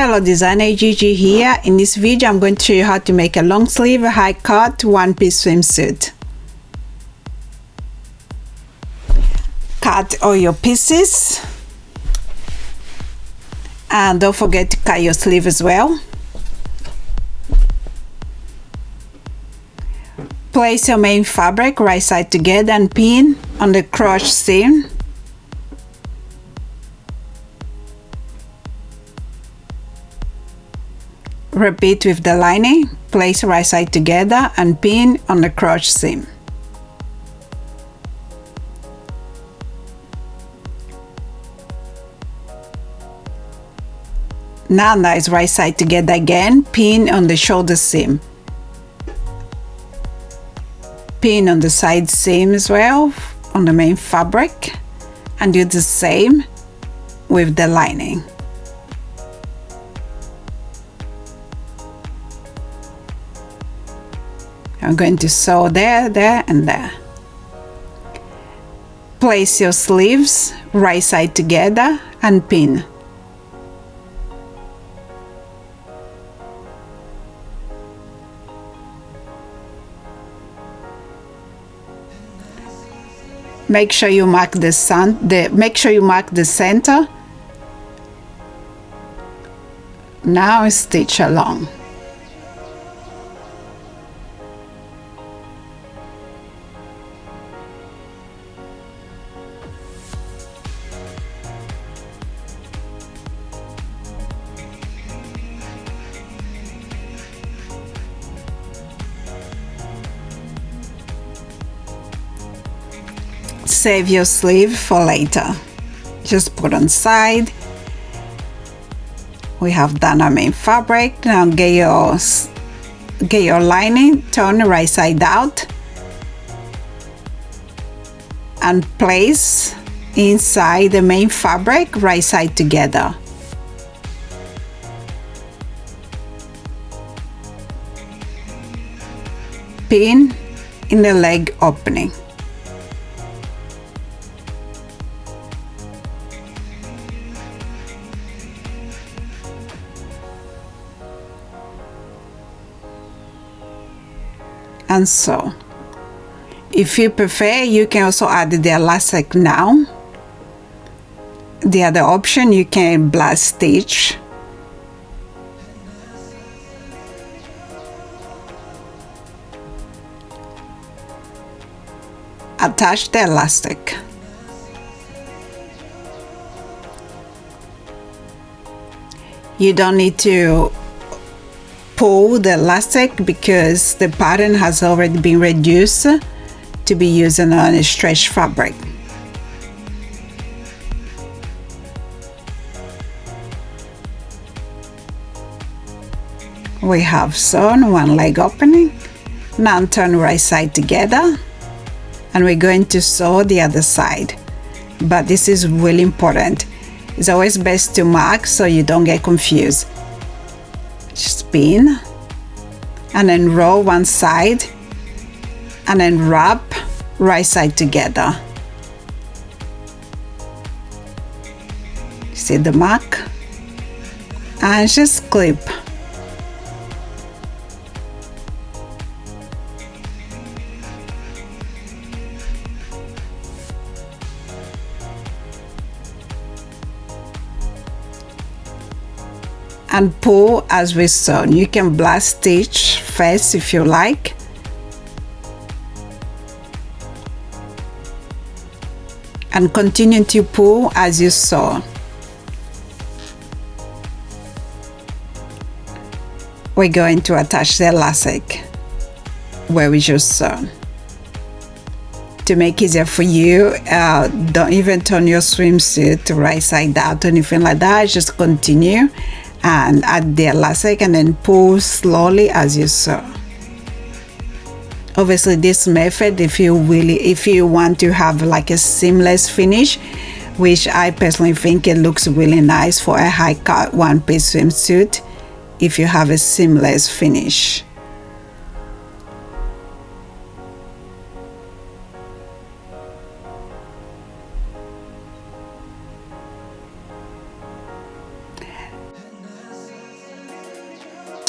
Hello designer, Gigi here. In this video I'm going to show you how to make a long sleeve high cut one-piece swimsuit. Cut all your pieces and don't forget to cut your sleeve as well. Place your main fabric right side together and pin on the crotch seam. Repeat with the lining. Place right side together and pin on the crotch seam. Now nice right side together again, pin on the shoulder seam. Pin on the side seam as well on the main fabric and do the same with the lining. I'm going to sew there, there and there. Place your sleeves right side together and pin. Make sure you mark the center. Now stitch along. Save your sleeve for later. Just put on side. We have done our main fabric. Now get your lining, turn right side out and place inside the main fabric right side together. Pin in the leg opening. And so, if you prefer, you can also add the elastic now. The other option, you can blast stitch. Attach the elastic. You don't need to pull the elastic because the pattern has already been reduced to be used on a stretch fabric. We have sewn one leg opening. Now turn right side together and we're going to sew the other side, but this is really important. It's always best to mark so you don't get confused. Spin and then roll one side and then wrap right side together. See the mark? And just clip. And pull as we sewn. You can blast stitch first if you like. And continue to pull as you sew. We're going to attach the elastic where we just sewn. To make it easier for you, don't even turn your swimsuit right side out or anything like that. Just continue and add the elastic and then pull slowly as you sew. Obviously this method, if you want to have like a seamless finish, which I personally think it looks really nice for a high cut one-piece swimsuit, if you have a seamless finish.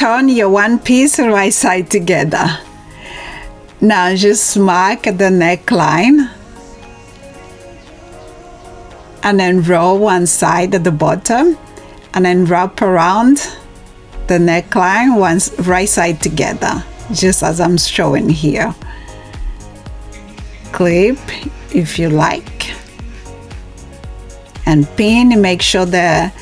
turn your one piece right side together. Now just mark the neckline and then roll one side at the bottom and then wrap around the neckline once right side together, just as I'm showing here. Clip if you like and pin. Make sure the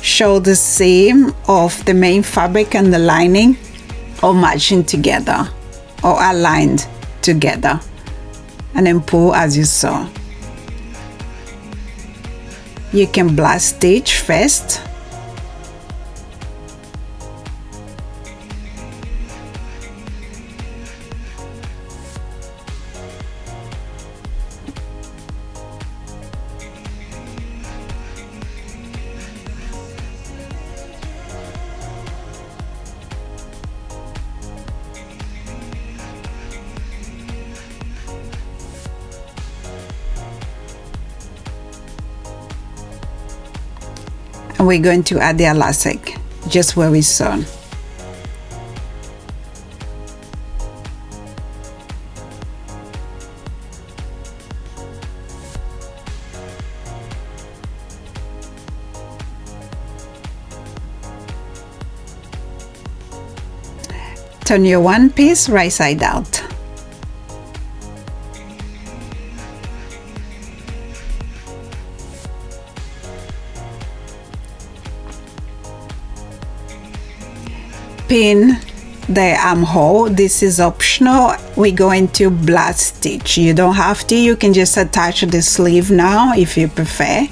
shoulder seam of the main fabric and the lining are matching together or aligned together, and then pull as you saw. You can blast stitch first. And we're going to add the elastic just where we sewn. Turn your one piece right side out. Pin the armhole. This is optional. We're going to blast stitch. You don't have to. You can just attach the sleeve now if you prefer.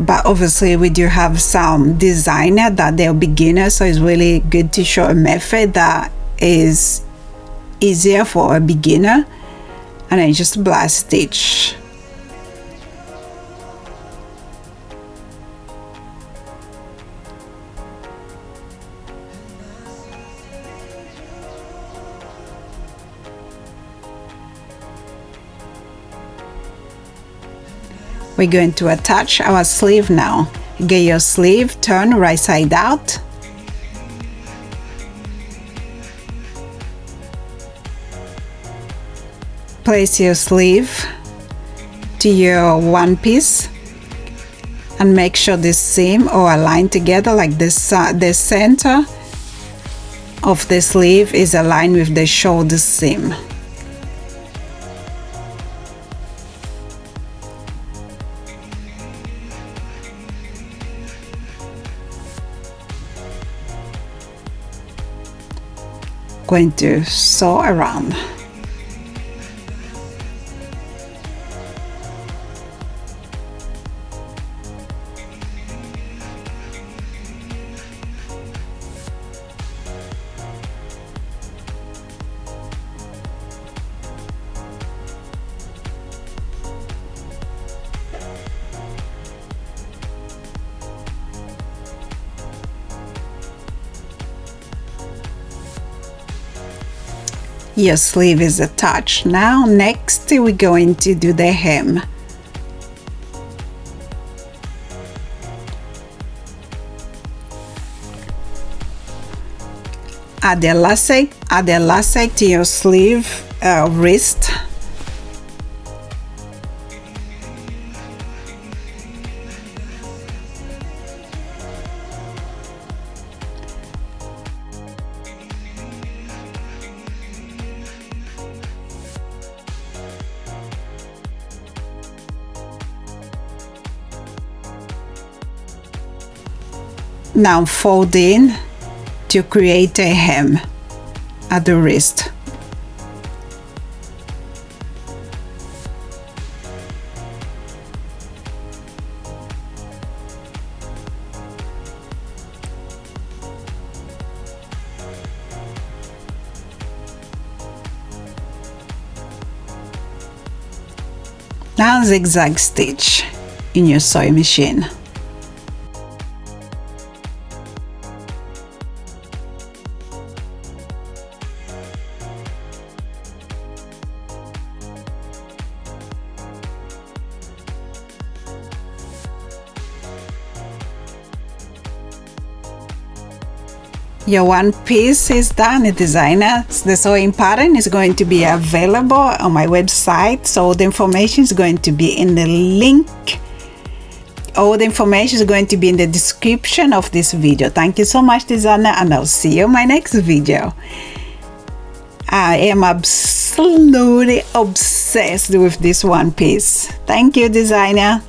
But obviously we do have some designer that they're beginners, so it's really good to show a method that is easier for a beginner. And then just blast stitch. We're going to attach our sleeve now. Get your sleeve, turn right side out. Place your sleeve to your one piece and make sure the seam are aligned together like this. The center of the sleeve is aligned with the shoulder seam. Going to sew around. Your sleeve is attached. Now next we're going to do the hem. Add the elastic to your sleeve wrist. Now fold in to create a hem at the wrist. Now zigzag stitch in your sewing machine. Your one piece is done, designer. The sewing pattern is going to be available on my website, so the information is going to be in the link. All the information is going to be in the description of this video. Thank you so much, designer, and I'll see you in my next video. I am absolutely obsessed with this one piece. Thank you, designer.